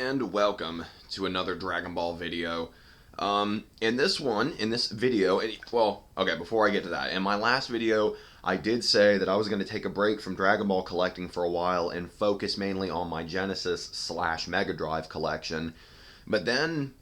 and welcome to another Dragon Ball video. In this video, before I get to that, in my last video, I did say that I was going to take a break from Dragon Ball collecting for a while and focus mainly on my Genesis/Mega Drive collection. But then,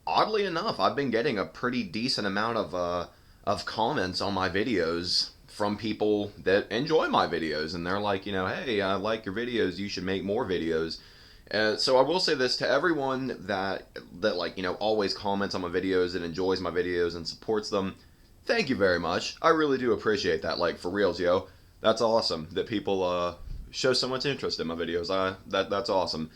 oddly enough, I've been getting a pretty decent amount of comments on my videos from people that enjoy my videos, and they're like, hey, I like your videos, you should make more videos. So I will say this to everyone that always comments on my videos and enjoys my videos and supports them. Thank you very much. I really do appreciate that. Like, for reals, yo. That's awesome that people show so much interest in my videos. That's awesome.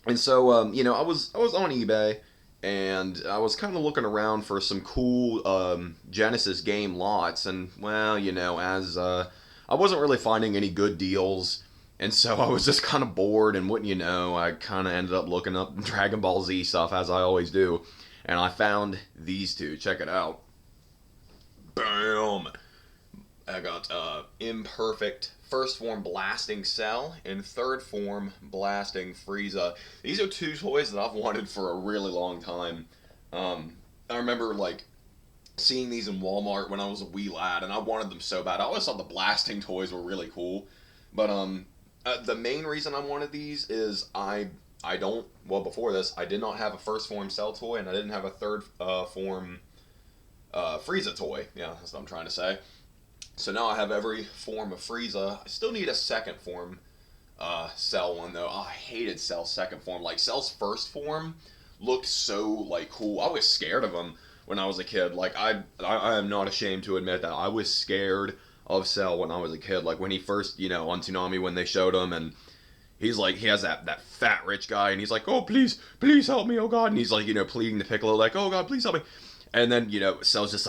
And so I was on eBay, and I was kind of looking around for some cool Genesis game lots, and as I wasn't really finding any good deals. And so I was just kind of bored, and wouldn't you know, I kind of ended up looking up Dragon Ball Z stuff, as I always do. And I found these two. Check it out. Boom! I got Imperfect First Form Blasting Cell and Third Form Blasting Frieza. These are two toys that I've wanted for a really long time. I remember, seeing these in Walmart when I was a wee lad, and I wanted them so bad. I always thought the blasting toys were really cool. But, the main reason I wanted these is before this, I did not have a First Form Cell toy, and I didn't have a Third Form Frieza toy. Yeah, that's what I'm trying to say. So now I have every form of Frieza. I still need a Second Form Cell one, though. Oh, I hated Cell's Second Form. Cell's First Form looked so, cool. I was scared of him when I was a kid. I am not ashamed to admit that. I was scared of Cell when I was a kid. When he first, on Toonami, when they showed him, and he's he has that fat rich guy, and he's like, oh, please help me, oh God, and he's pleading to Piccolo, oh God, please help me, and then, Cell's just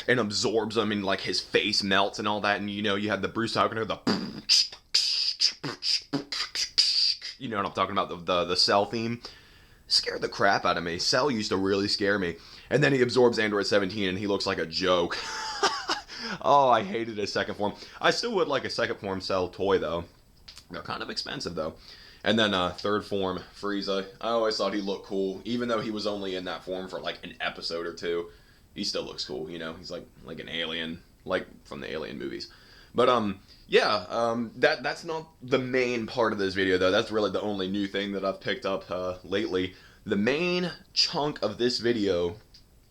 and absorbs him, and his face melts and all that, and you had the Bruce Hawkiner, you know what I'm talking about, the Cell theme. Scared the crap out of me. Cell used to really scare me. And then he absorbs Android 17 and he looks like a joke. Oh, I hated his Second Form. I still would like a Second Form Cell toy, though. They're kind of expensive, though. And then Third Form Frieza. I always thought he looked cool. Even though he was only in that form for an episode or two, he still looks cool, He's like an alien, from the Alien movies. But that's not the main part of this video, though. That's really the only new thing that I've picked up lately. The main chunk of this video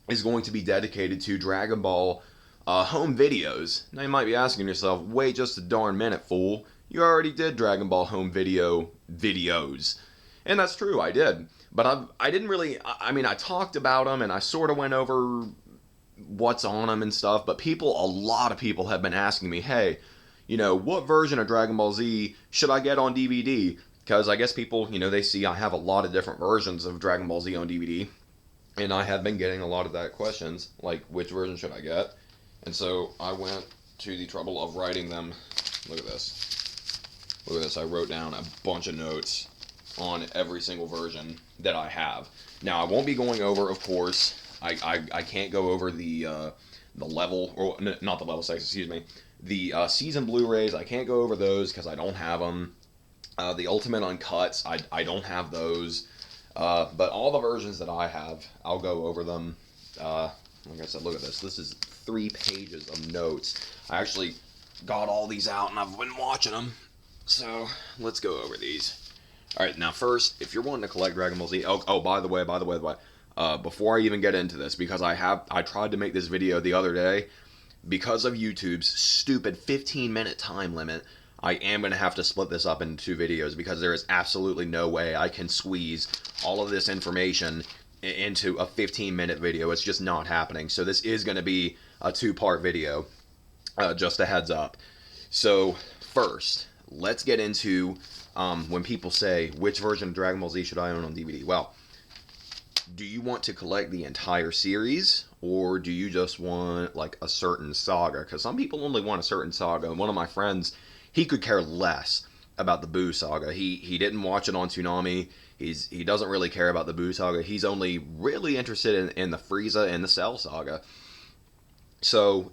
is going to be dedicated to Dragon Ball home videos. Now you might be asking yourself, wait just a darn minute, fool. You already did Dragon Ball home videos. And that's true, I did. But I didn't really, I talked about them and I sort of went over what's on them and stuff, but a lot of people have been asking me, hey, what version of Dragon Ball Z should I get on DVD? Because I guess people, they see I have a lot of different versions of Dragon Ball Z on DVD, and I have been getting a lot of that questions, which version should I get? And so I went to the trouble of writing them. Look at this. I wrote down a bunch of notes on every single version that I have. Now, I won't be going over, of course, I can't go over the level, or not the level 6, excuse me, the season Blu-rays. I can't go over those because I don't have them. The Ultimate Uncuts, I don't have those. But all the versions that I have, I'll go over them. Like I said, look at this. This is 3 pages of notes. I actually got all these out and I've been watching them. So, let's go over these. Alright, now first, if you're wanting to collect Dragon Ball Z, by the way, before I even get into this, because I tried to make this video the other day, because of YouTube's stupid 15-minute time limit, I am going to have to split this up into 2 videos, because there is absolutely no way I can squeeze all of this information into a 15-minute video. It's just not happening. So this is going to be a 2-part video, just a heads up. So first, let's get into when people say, which version of Dragon Ball Z should I own on DVD? Well, do you want to collect the entire series, or do you just want a certain saga? Because some people only want a certain saga. One of my friends, he could care less about the Buu saga. He didn't watch it on Toonami. He doesn't really care about the Buu saga. He's only really interested in the Frieza and the Cell saga. So,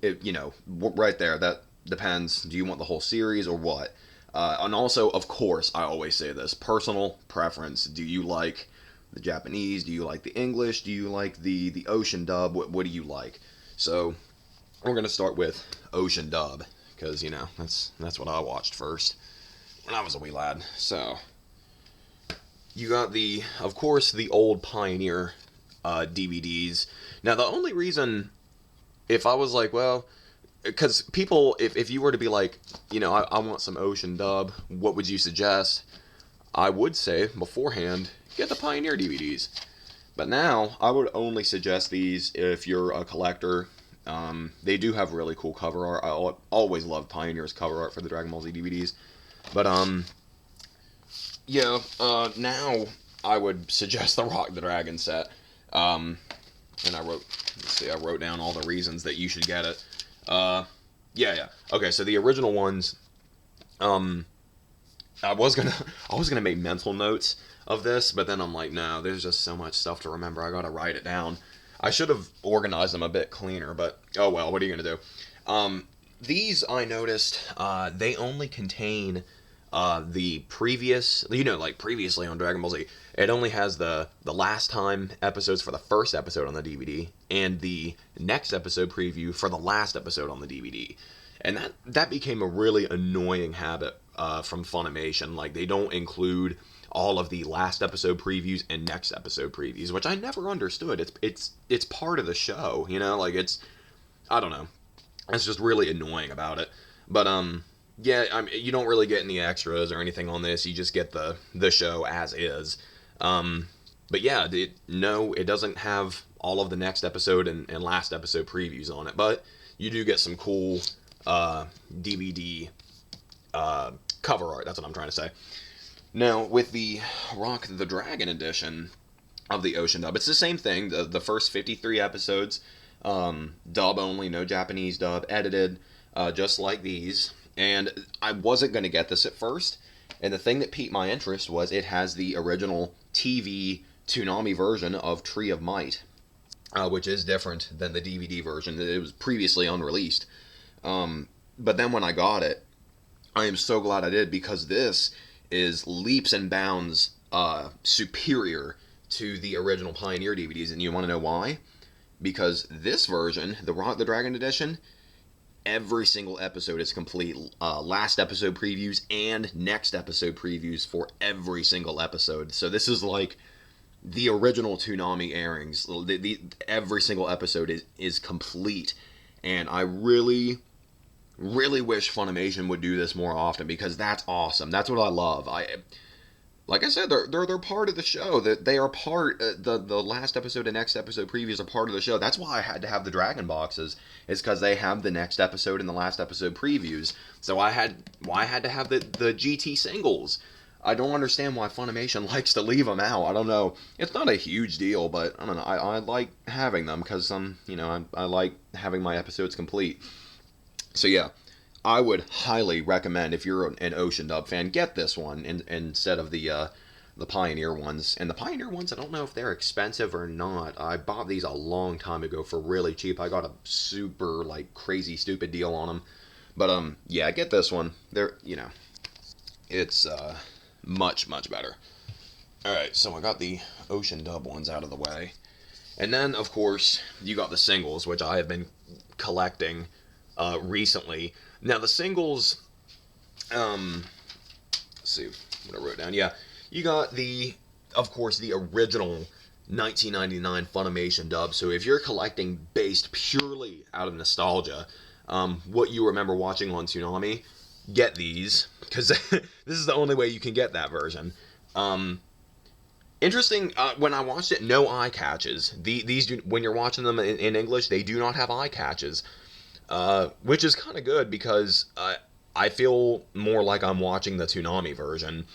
right there, that depends. Do you want the whole series or what? And also, of course, I always say this: personal preference. Do you like the Japanese? Do you like the English? Do you like the ocean dub? What do you like? So we're gonna start with ocean dub because that's what I watched first when I was a wee lad. So you got of course, the old Pioneer DVDs. Now the only reason, if I was like, well, because people, if you were to be like, I want some ocean dub, what would you suggest? I would say beforehand, get the Pioneer DVDs. But now, I would only suggest these if you're a collector. They do have really cool cover art. I always loved Pioneer's cover art for the Dragon Ball Z DVDs. But, now I would suggest the Rock the Dragon set. And I wrote down all the reasons that you should get it. Yeah. Okay, so the original ones, I was gonna make mental notes of this, but then I'm like, no, there's just so much stuff to remember. I gotta write it down. I should have organized them a bit cleaner, but oh well. What are you gonna do? These I noticed, they only contain the previous, like previously on Dragon Ball Z. It only has the last time episodes for the first episode on the DVD and the next episode preview for the last episode on the DVD. And that became a really annoying habit from Funimation. Like, they don't include all of the last episode previews and next episode previews, which I never understood. It's part of the show, like I don't know. It's just really annoying about it. But yeah, you don't really get any extras or anything on this. You just get the show as is. But yeah, it doesn't have all of the next episode and last episode previews on it, but you do get some cool DVD cover art. That's what I'm trying to say. Now, with the Rock the Dragon edition of the Ocean dub, it's the same thing. The first 53 episodes, dub only, no Japanese dub, edited, just like these. And I wasn't going to get this at first. And the thing that piqued my interest was it has the original TV Toonami version of Tree of Might, which is different than the DVD version. It was previously unreleased. But then when I got it, I am so glad I did, because this is leaps and bounds superior to the original Pioneer DVDs. And you want to know why? Because this version, the Rock the Dragon edition, every single episode is complete. Last episode previews and next episode previews for every single episode. So this is like the original Toonami airings. Every single episode is complete. And I really wish Funimation would do this more often, because that's awesome. That's what I love. Like I said, they're part of the show. That they are part. The last episode and next episode previews are part of the show. That's why I had to have the Dragon boxes. Is because they have the next episode and the last episode previews. So I had to have the GT singles. I don't understand why Funimation likes to leave them out. I don't know. It's not a huge deal, but I don't know. I like having them because I like having my episodes complete. So yeah, I would highly recommend, if you're an Ocean Dub fan, get this one instead of the Pioneer ones. And the Pioneer ones, I don't know if they're expensive or not. I bought these a long time ago for really cheap. I got a super crazy stupid deal on them. But yeah, get this one. It's much better. All right, so I got the Ocean Dub ones out of the way, and then of course you got the singles, which I have been collecting recently. Now the singles, let's see what I wrote down. Yeah, you got of course, the original 1999 Funimation dub. So if you're collecting based purely out of nostalgia, what you remember watching on Toonami, get these, because this is the only way you can get that version. Interesting, when I watched it, no eye catches. These when you're watching them in English, they do not have eye catches. Which is kind of good, because I feel more like I'm watching the Toonami version,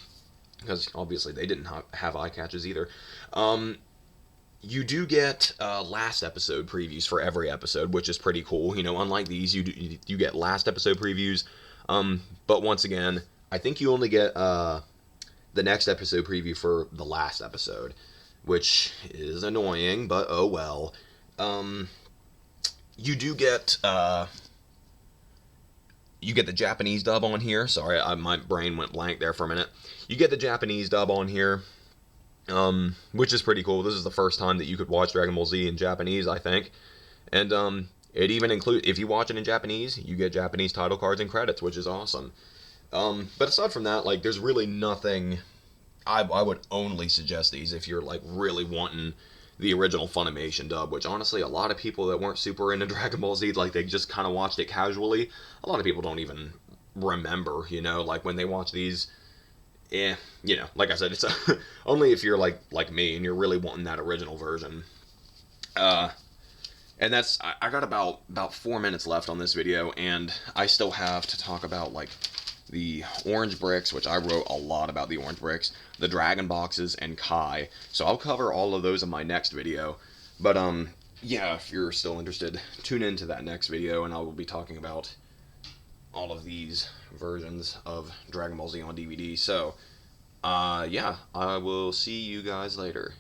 because obviously they didn't have eye catches either. You do get last episode previews for every episode, which is pretty cool. Unlike these, you get last episode previews. But once again, I think you only get the next episode preview for the last episode, which is annoying, but oh well. You do get You get the Japanese dub on here. Sorry, my brain went blank there for a minute. You get the Japanese dub on here, which is pretty cool. This is the first time that you could watch Dragon Ball Z in Japanese, I think. And it even includes, if you watch it in Japanese, you get Japanese title cards and credits, which is awesome. But aside from that, like, there's really nothing. I would only suggest these if you're like really wanting the original Funimation dub, which honestly, a lot of people that weren't super into Dragon Ball Z, like they just kind of watched it casually. A lot of people don't even remember, like when they watch these. Like I said, it's only if you're like me and you're really wanting that original version. And that's I got about 4 minutes left on this video, and I still have to talk about like the orange bricks, which I wrote a lot about the orange bricks, the dragon boxes, and Kai. So I'll cover all of those in my next video. But yeah, if you're still interested, tune into that next video, and I will be talking about all of these versions of Dragon Ball Z on DVD. So yeah, I will see you guys later.